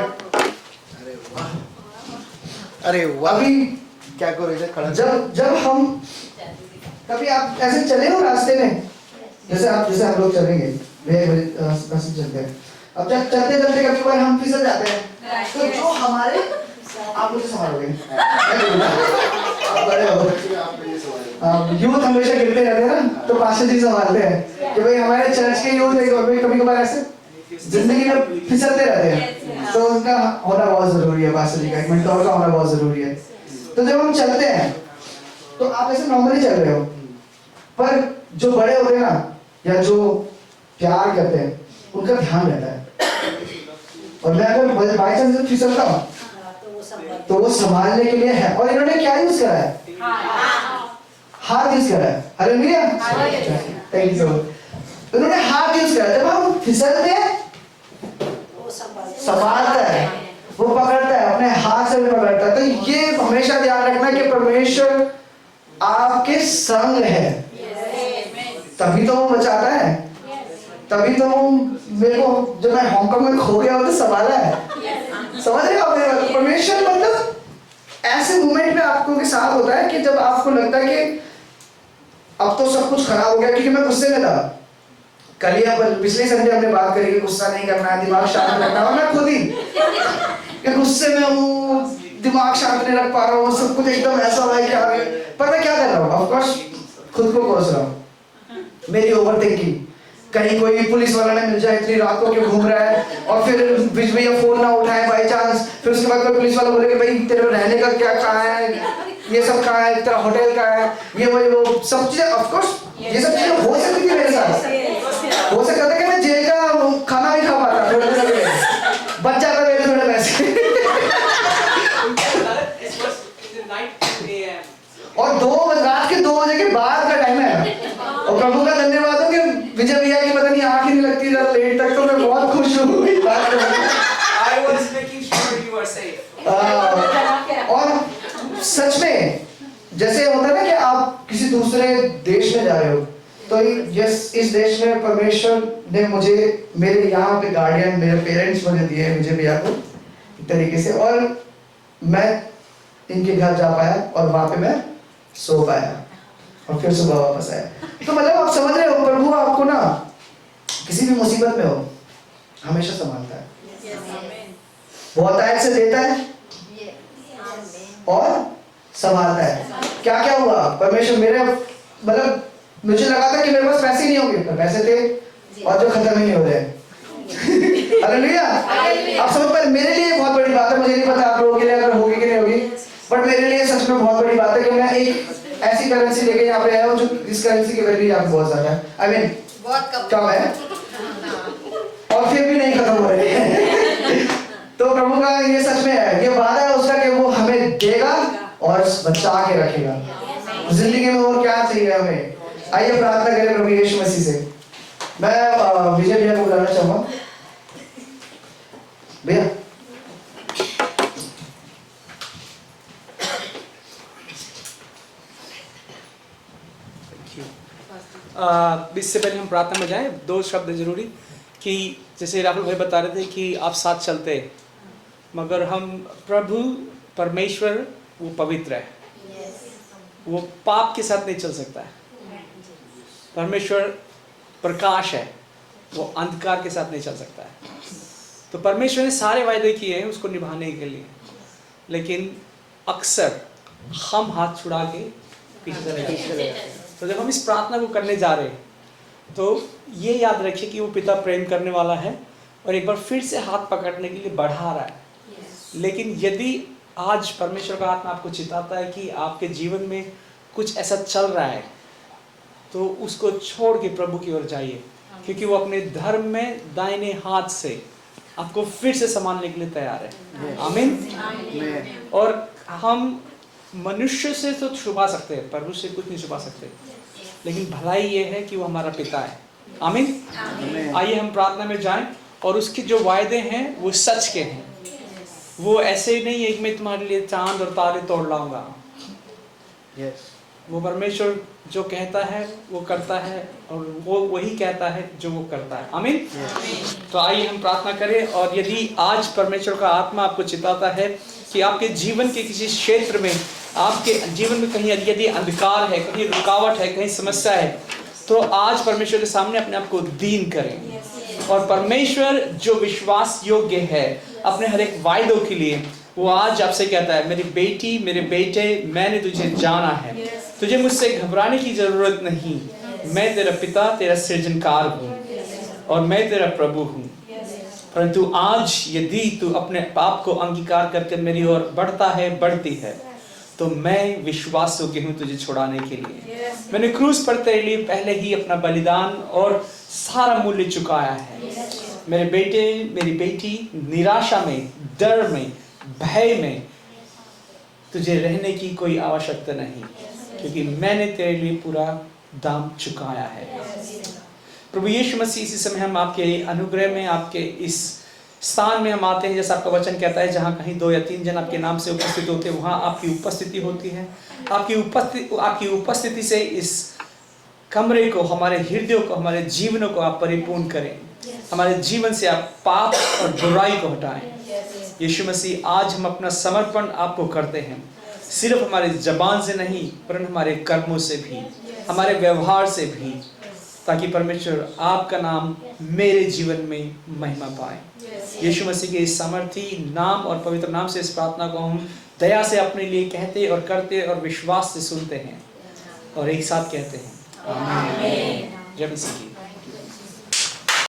अरे वाह,
अभी
क्या करो इधर खड़ा।
जब हम कभी आप ऐसे चले हो रास्ते में, जैसे हम लोग चलेंगे, वैसे चलते हैं। अब जब चलते चलते कभी बार हम फिसल जाते हैं, तो जो हमारे, आप मुझे संभालोगे, आप बड़े हो, यूथ हमेशा गिरते रहते हैं ना, तो पास्टर जी संभालते हैं कि भाई हमारे चर्च के यूथ कभी कभार ऐसे जिंदगी में फिसलते रहते हैं, तो उनका होना बहुत जरूरी है, पास्टर जी का एक मेंटोर का होना बहुत जरूरी है। तो जब हम चलते हैं तो आप ऐसे नॉर्मली चल रहे हो, पर जो बड़े होते हैं ना, या जो प्यार करते हैं, उनका ध्यान रहता है। और मैं अगर बाई चांस फिसलता हूँ तो वो संभालने के लिए है। और इन्होंने क्या यूज करा है? हाथ यूज करा है। Hallelujah, thank you. उन्होंने हाथ यूज करा। जब हम फिसलते हैं संभालता है, वो पकड़ता है, अपने हाथ से भी पकड़ता है। तो ये हमेशा ध्यान रखना कि परमेश्वर आपके संग है, तभी तो वो बचाता है, तभी तो मेरे को जब मैं हांगकांग में खो गया तो संभाला है। समझ रहे हो? परमेश्वर मतलब ऐसे मोमेंट में आपको के साथ होता है कि जब आपको लगता है कि अब तो सब कुछ खराब हो गया, क्योंकि मैं गुस्से में था, कल ही पिछले संडे हमने बात करी कि गुस्सा नहीं करना है, दिमाग शांत रखना है, और मैं खुद ही कि गुस्से में हूँ, दिमाग शांत नहीं रख पा रहा हूँ, सब कुछ एकदम ऐसा हुआ है कि आगे पर मैं क्या कर रहा हूँ, ऑफ कोर्स खुद को कोस रहा हूँ, मेरी ओवर थिंकिंग, कहीं कोई पुलिस वाला ना मिल जाए, इतनी रात को क्यों घूम रहा है, और फिर बीच में ये फोन ना उठाए बाई चांस, फिर उसके बाद कोई पुलिस वाला बोले कि भाई तेरे रहने का क्या कहाँ है, ये सब कहाँ है, तेरा होटल कहाँ है, ये वो सब चीजें, ऑफ कोर्स ये सब चीजें हो सकती थी मेरे साथ, हो सकता था कि मैं जेल का खाना भी खा पाता, थोड़े दिन में बच जाता मेरे थोड़े पैसे। और रात के 2 बजे के बाद का टाइम है, और प्रभु का धन्यवाद हो कि विजय भैया की पता नहीं आँख ही नहीं लगती ज़्यादा लेट तक, तो मैं बहुत खुश हूँ इस बात
I was making sure you were safe.
और सच में जैसे होता है ना कि आप किसी दूसरे देश में जा रहे हो, तो इस देश में परमेश्वर ने मुझे मेरे यहाँ पे गार्डियन, मेरे पेरेंट्स मुझे दिए हैं विजय भैया को एक तरीके से, और मैं इनके घर जा पाया और वहाँ पे मैं सो पाया और फिर सुबह वापस आया। तो मतलब आप समझ रहे हो, प्रभु आपको ना किसी भी मुसीबत में हो हमेशा संभालता है, बहुत आयत से देता है और संभालता है। क्या क्या हुआ, परमेश्वर मेरे मतलब मुझे लगा था कि मेरे पास पैसे नहीं होंगे, पर पैसे थे और जो खत्म ही नहीं हो रहे। हालेलुया। आप समझ पाए, मेरे लिए बहुत बड़ी बात है, मुझे नहीं पता आप लोगों के लिए अगर होगी कि नहीं होगी, बट मेरे लिए सच में बहुत बड़ी बात है कि मैं एक ऐसी करेंसी लेके यहाँ पे आया हूँ जो इस करेंसी की वैल्यू यहाँ पे बहुत ज्यादा है, आई मीन बहुत कम है और फिर भी नहीं खत्म हो रही है। तो प्रभु का ये सच में है, ये वादा है उसका कि वो हमें देगा और बचा के रखेगा। जिंदगी में और क्या चाहिए हमें। आइए प्रार्थना करें प्रभु यीशु मसीह से। मैं विजय भैया को बुलाना चाहूंगा। भैया
इससे पहले हम प्रार्थना में जाएं, 2 शब्द जरूरी कि जैसे राहुल भाई बता रहे थे कि आप साथ चलते, मगर हम प्रभु परमेश्वर वो पवित्र है, वो पाप के साथ नहीं चल सकता है। परमेश्वर प्रकाश है, वो अंधकार के साथ नहीं चल सकता है। तो परमेश्वर ने सारे वायदे किए हैं उसको निभाने के लिए, लेकिन अक्सर हम हाथ छुड़ा के पीछे चले जाते हैं। तो जब हम इस प्रार्थना को करने जा रहे हैं तो ये याद रखिए कि वो पिता प्रेम करने वाला है और एक बार फिर से हाथ पकड़ने के लिए बढ़ा रहा है। लेकिन यदि आज परमेश्वर का आत्मा आपको चिताता है कि आपके जीवन में कुछ ऐसा चल रहा है, तो उसको छोड़ के प्रभु की ओर जाइए, क्योंकि वो अपने धर्म में दाहिने हाथ से आपको फिर से संभालने के लिए तैयार है। आमीन। और हम मनुष्य से तो छुपा सकते हैं, प्रभु से कुछ नहीं छुपा सकते, लेकिन भलाई ये है कि वो हमारा पिता है। आमीन। आइए हम प्रार्थना में जाएं और उसके जो वायदे हैं वो सच के हैं। वो ऐसे ही नहीं है कि मैं तुम्हारे लिए चांद और तारे तोड़ लाऊंगा। वो परमेश्वर जो कहता है वो करता है, और वो वही कहता है जो वो करता है। आमीन। तो आइए हम प्रार्थना करें। और यदि आज परमेश्वर का आत्मा आपको चिताता है कि आपके जीवन के किसी क्षेत्र में, आपके जीवन में कहीं यदि अंधकार है, कहीं रुकावट है, कहीं समस्या है, तो आज परमेश्वर के सामने अपने आप को दीन करें। और परमेश्वर जो विश्वास योग्य है अपने हर एक वायदों के लिए, वो आज आपसे कहता है, मेरी बेटी, मेरे बेटे, मैंने तुझे जाना है, तुझे मुझसे घबराने की जरूरत नहीं। मैं तेरा पिता, तेरा सृजनकार हूँ और मैं तेरा प्रभु हूँ। परंतु आज यदि तू अपने पाप को अंगीकार करके मेरी ओर बढ़ता है, बढ़ती है, तो मैं विश्वास योग्य हूँ तुझे छुड़ाने के लिए। मैंने क्रूस पर तेरे लिए पहले ही अपना बलिदान और सारा मूल्य चुकाया है। मेरे बेटे, मेरी बेटी, निराशा में, डर में, भय में तुझे रहने की कोई आवश्यकता नहीं, क्योंकि मैंने तेरे लिए पूरा दाम चुकाया है। प्रभु यीशु मसीह, इसी समय हम आपके अनुग्रह में, आपके इस स्थान में हम आते हैं। जैसा आपका वचन कहता है, जहाँ कहीं 2 या 3 जन आपके नाम से उपस्थित होते हैं, वहाँ आपकी उपस्थिति होती है। आपकी उपस्थिति से इस कमरे को, हमारे हृदयों को, हमारे जीवनों को आप परिपूर्ण करें। हमारे जीवन से आप पाप और बुराई को हटाएं। यीशु मसीह, आज हम अपना समर्पण आपको करते हैं, सिर्फ हमारे जबान से नहीं, परंतु हमारे कर्मों से भी, हमारे व्यवहार से भी। ताकि परमेश्वर आपका नाम मेरे जीवन में महिमा पाए। यीशु मसीह के इस सामर्थी नाम और पवित्र नाम से इस प्रार्थना को हम दया से अपने लिए कहते और करते और विश्वास से सुनते हैं और एक साथ कहते हैं आमीन। जय मसीह की।